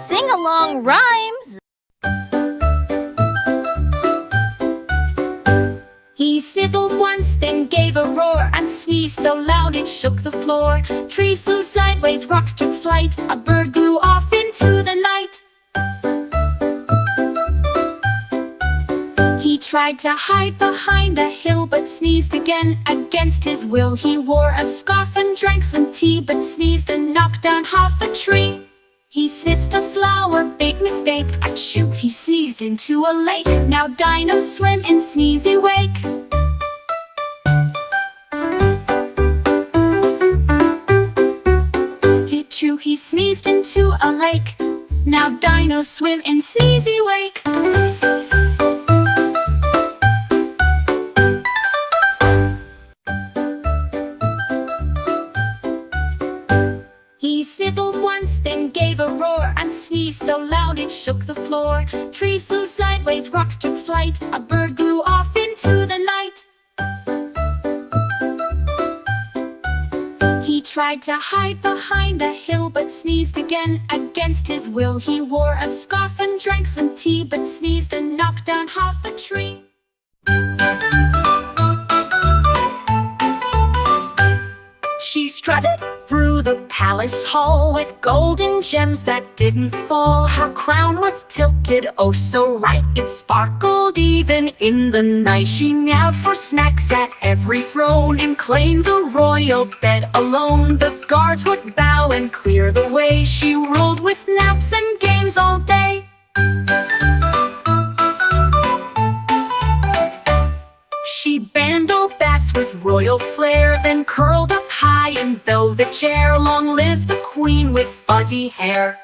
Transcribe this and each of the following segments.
Sing-along rhymes. He sniffled once, then gave a roar, and sneezed so loud it shook the floor. Trees flew sideways, rocks took flight, a bird flew off into the night. He tried to hide behind a hill, but sneezed again against his will. He wore a scarf and drank some tea, but sneezed and knocked down half a tree. He sniffed a flower, big mistake, achoo, he sneezed into a lake. Now Dino swim in sneezy wake. Achoo, he sneezed into a lake. Now Dino swim in sneezy wake. He sniffled once, then gave a roar, and sneezed so loud it shook the floor. Trees flew sideways, rocks took flight, a bird flew off into the night. He tried to hide behind a hill, but sneezed again against his will. He wore a scarf and drank some tea, but sneezed and knocked down half a tree. She strutted through the palace hall with golden gems that didn't fall. Her crown was tilted oh so right, it sparkled even in the night. She meowed for snacks at every throne and claimed the royal bed alone. The guards would bow and clear the way. She ruled with naps and games all day. She banded bats with royal flair, then curled up high in velvet chair. Long live the queen with fuzzy hair.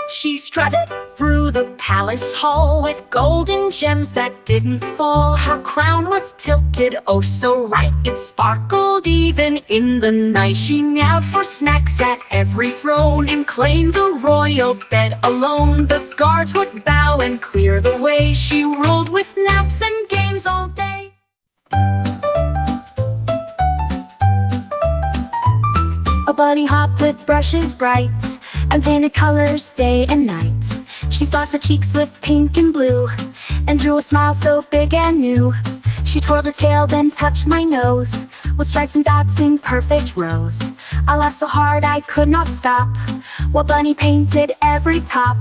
She strutted through the palace hall with golden gems that didn't fall. Her crown was tilted oh so right, it sparkled even in the night. She meowed for snacks at every throne and claimed the royal bed alone. The guards would bow and clear the way. She ruled with naps and games all day. A bunny hopped with brushes bright and painted colors day and night. She splashed her cheeks with pink and blue and drew a smile so big and new. She twirled her tail, then touched my nose with stripes and dots in perfect rows. I laughed so hard I could not stop while Bunny painted every top.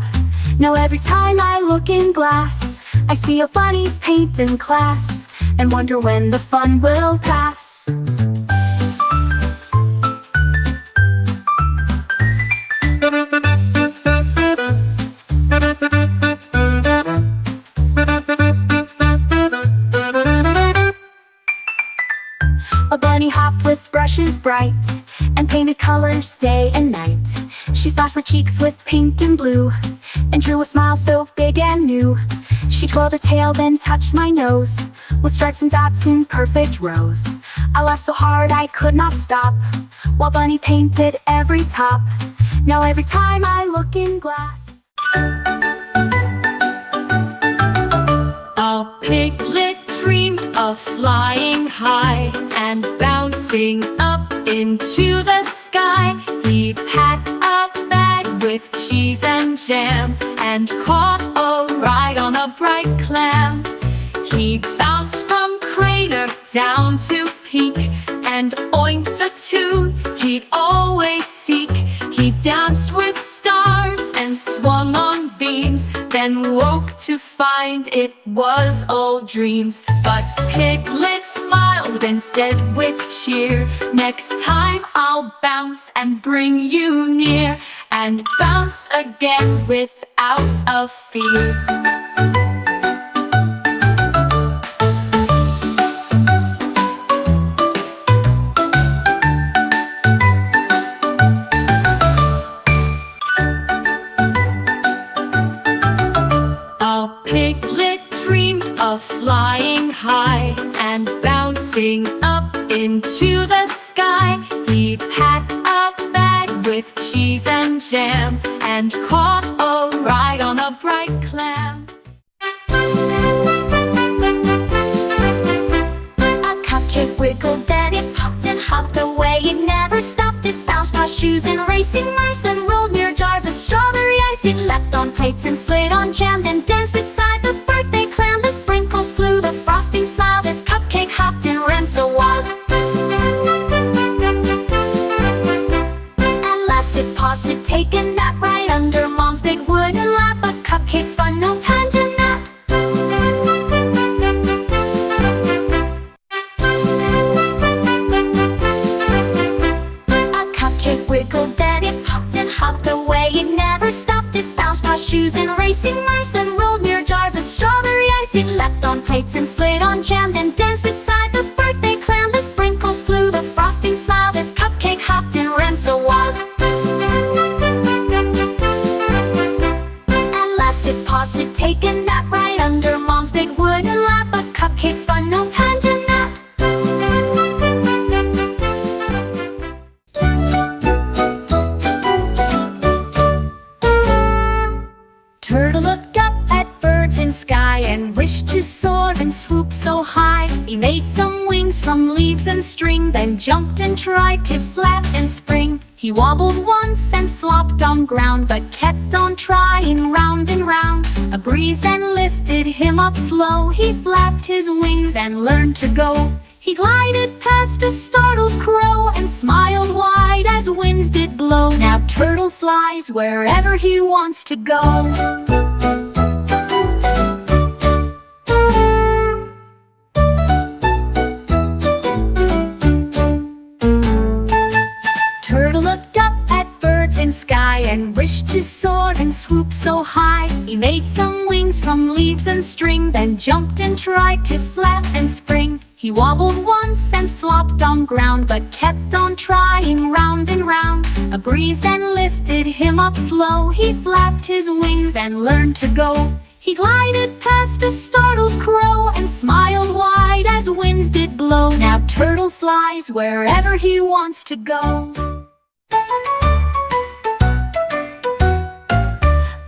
Now every time I look in glass, I see a bunny's paint in class and wonder when the fun will pass. A bunny hopped with brushes bright and painted colors day and night. She splashed her cheeks with pink and blue and drew a smile so big and new. She twirled her tail, then touched my nose with stripes and dots in perfect rows. I laughed so hard I could not stop while Bunny painted every top. Now every time I look in glass, a piglet dreamed of flying high and bouncing up into the sky. He packed a bag with cheese and jam and caught a ride on a bright clam. He bounced from crater down to peak and oinked a tune he'd always seek. He danced with stars and swung on beams, then woke to find it was all dreams. But Piglet smiled and said with cheer, next time I'll bounce and bring you near. And bounced again without a fear. Piglet dreamed of flying high and bouncing up into the sky. He packed a bag with cheese and jam and caught a ride on a bright clam. shoes and racing mice, then rolled near jars of strawberry ice. It leapt on plates and slid on jam, and danced beside the birthday clam. The sprinkles flew, the frosting smiled, as cupcake hopped and ran so wild. At last it paused to take a nap right under Mom's big wooden lap. But Cupcake's fun, no time to nap. A cupcake wiggled, then it popped and hopped away. It never stopped, it bounced past shoes and racing mice, then rolled near jars of strawberry ice. It leapt on plates and slid on jam, and danced beside the birthday clam. The sprinkles flew, the frosting smiled, as Cupcake hopped and ran so wild. At last it paused to take a nap right under Mom's big wooden lap. But Cupcake's fun, no time to nap. Turtle looked up at birds in sky and wished to soar and swoop so high. He made some wings from leaves and string, then jumped and tried to flap and spring. He wobbled once and flopped on ground, but kept on trying round and round. A breeze then lifted him up slow. He flapped his wings and learned to go. He glided past a startled crow and smiled wide as winds did blow. Now Turtle flies wherever he wants to go. Turtle looked up at birds in sky and wished to soar and swoop so high. He made some wings from leaves and string, then jumped and tried to flap and spring. He wobbled once and flopped on ground, but kept on trying round and round. A breeze then lifted him up slow. He flapped his wings and learned to go. He glided past a startled crow and smiled wide as winds did blow. Now Turtle flies wherever he wants to go.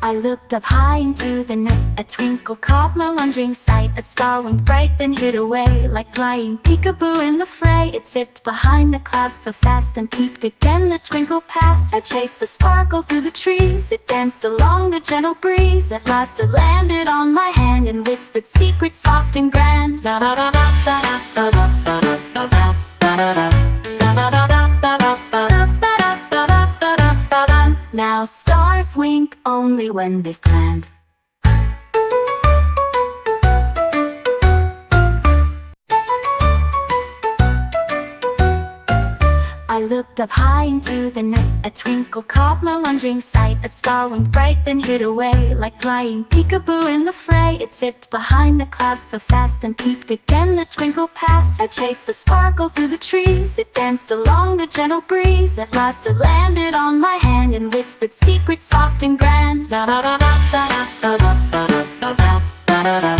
I looked up high into the night. A twinkle caught my wondering sight. A star winked bright, then hid away, like flying peekaboo in the fray. It zipped behind the clouds so fast and peeped again. The twinkle passed. I chased the sparkle through the trees. It danced along the gentle breeze. At last it landed on my hand and whispered secrets soft and grand. Da da da da da da da da da da da da. Now stars wink only when they've planned. I looked up high into the night. A twinkle caught my wondering sight. A star winked bright, then hid away, like flying peekaboo in the fray. It zipped behind the clouds so fast and peeped again. The twinkle passed. I chased the sparkle through the trees. It danced along the gentle breeze. At last it landed on my hand and whispered secrets soft and grand. Da da da da da da da da da da da da da.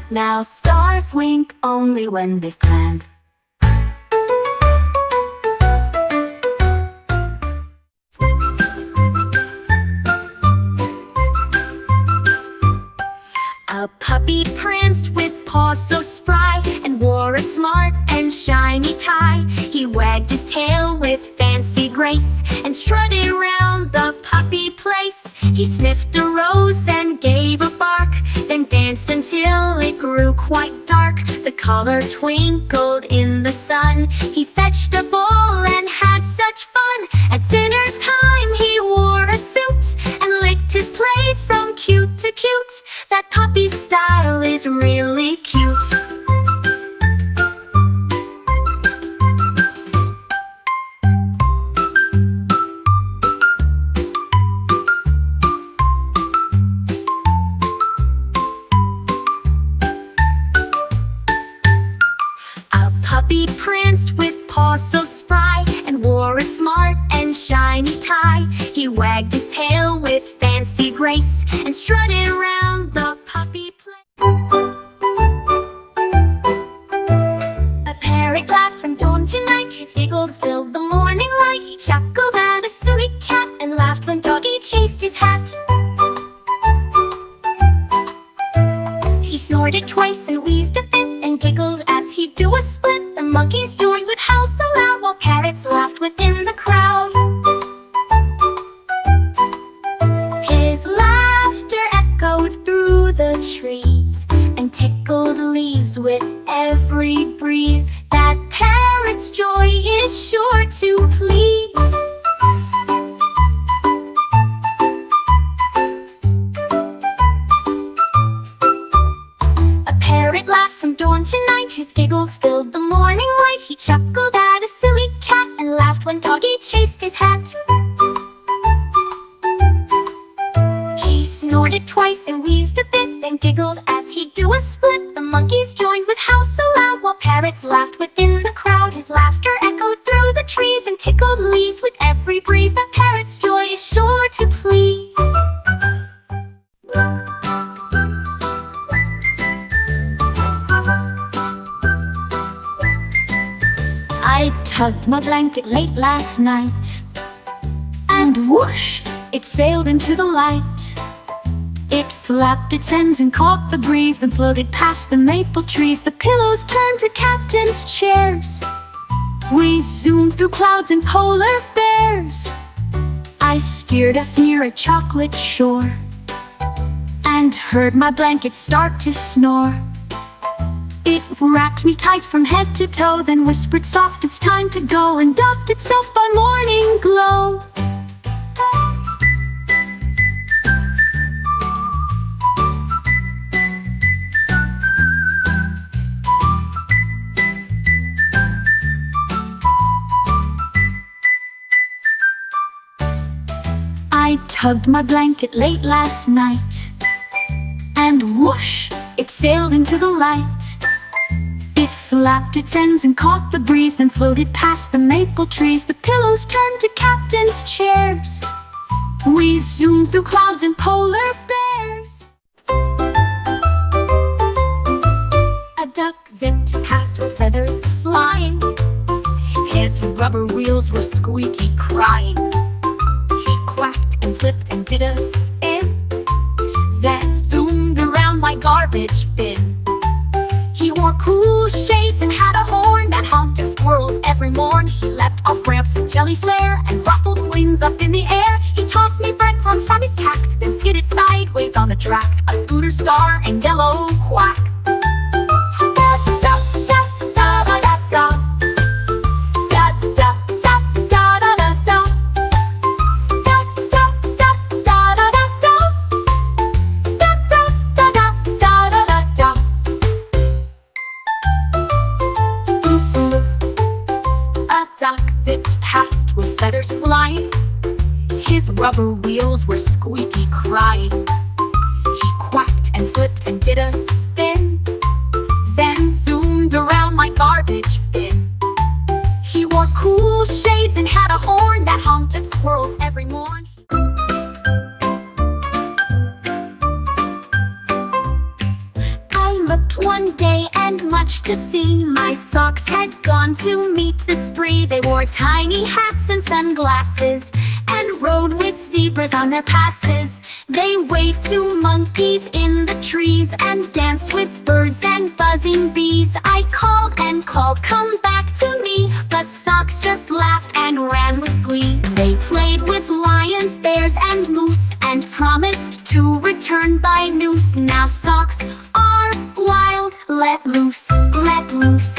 Now stars wink only when they've planned. A puppy pranced with paws so spry and wore a smart and shiny tie. He wagged his tail with fancy grace and strutted around the puppy place. He sniffed a rose, then gave a bark, then danced until it grew quite dark. The color twinkled in the sun. He fetched a bowl and had such fun. At dinner time he wore a suit and licked his plate from cute to cute. That puppy style is really cute. Puppy pranced with paws so spry and wore a smart and shiny tie. He wagged his tail with fancy grace and strutted around the puppy place. A parrot laughed from dawn to night. His giggles filled the morning light. He chuckled at a silly cat and laughed when Doggy chased his hat. He snorted twice and wheezed a bit and giggled as he'd do a split. The monkeys joined cat. He snorted twice and wheezed a bit, then giggled as he'd do a split. The monkeys joined with howl so loud, while parrots laughed within the crowd. His laughter echoed through the trees and tickled leaves with every breeze. That parrot's joy is sure to please. I tugged my blanket late last night, and whoosh, it sailed into the light. It flapped its ends and caught the breeze, then floated past the maple trees. The pillows turned to captain's chairs. We zoomed through clouds and polar bears. I steered us near a chocolate shore, and heard my blanket start to snore. It wrapped me tight from head to toe, then whispered soft, it's time to go, and docked itself by morning glow. I tugged my blanket late last night, and whoosh, it sailed into the light. It flapped its ends and caught the breeze, then floated past the maple trees. The pillows turned to captain's chairs. We zoomed through clouds and polar bears. A duck zipped past with feathers flying. His rubber wheels were squeaky crying. He quacked and flipped and did a spin, then zoomed around my garbage bin. He wore cool shades and had a horn that honked at squirrels every morn. He leapt off ramps with jelly flare and ruffled wings up in the air. He tossed me breadcrumbs from his pack, then skidded sideways on the track, a scooter star and yellow quack. Feathers flying, his rubber wheels were squeaky crying. He quacked and flipped and did a spin, then zoomed around my garbage bin. He wore cool shades and had a horn that honked at squirrels every morn. I looked one day, and much to see, my socks had gone to meet the spree. They wore tiny hats and sunglasses, and rode with zebras on their passes. They waved to monkeys in the trees, and danced with birds and buzzing bees. I called and called, come back to me, but socks just laughed and ran with glee. They played with lions, bears, and moose, and promised to return by noose. Now socks are wild, let loose, let loose.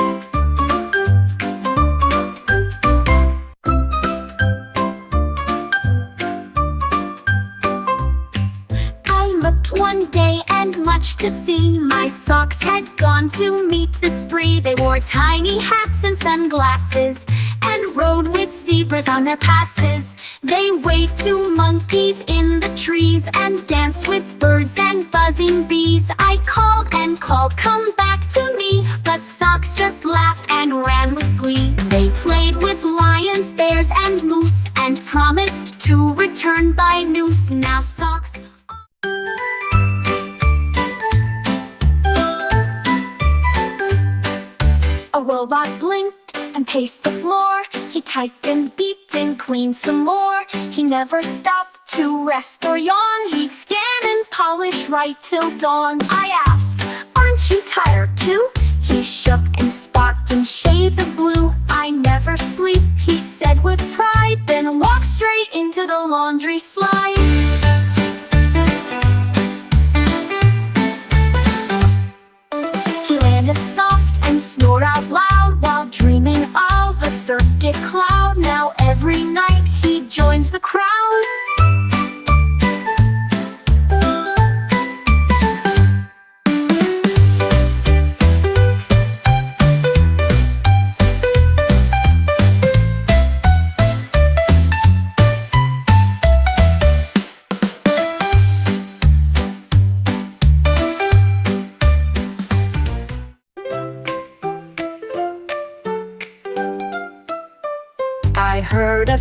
One day, and much to see, my socks had gone to meet the spree. They wore tiny hats and sunglasses, and rode with zebras on their passes. They waved to monkeys in the trees, and danced with birds and buzzing bees. I called and called, come back to me, but socks just laughed and ran with glee. They played with lions, bears, and moose, and promised to return by noose. Now socks A robot blinked and paced the floor. He typed and beeped and cleaned some more. He never stopped to rest or yawn. He'd scan and polish right till dawn. I asked, aren't you tired too? He shook and sparked in shades of blue. I never sleep, he said with pride, then walked straight into the laundry slide. He landed soft and snored out loud while dreaming of a circuit cloud. Now every night he joins the crowd.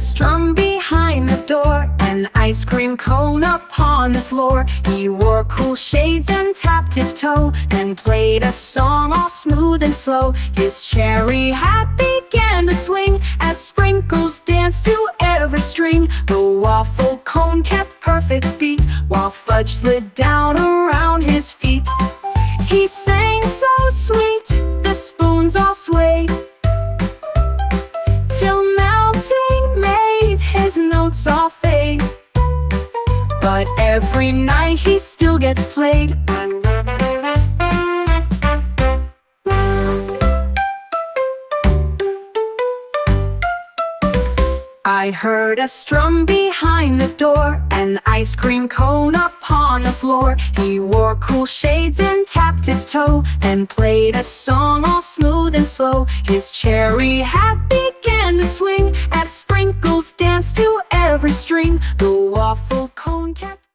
strum behind the door, an ice cream cone upon the floor. He wore cool shades and tapped his toe, then played a song all smooth and slow. His cherry hat began to swing as sprinkles danced to every string. The waffle cone kept perfect beat while fudge slid down around his feet. He sang so sweet, the spoons all swayed, till melting made his notes all fade. But every night he still gets played. I heard a strum behind the door, an ice cream cone upon the floor. He wore cool shades and tapped his toe, then played a song all smooth and slow. His cherry hat began to swing as sprinkles danced to every string. The waffle cone kept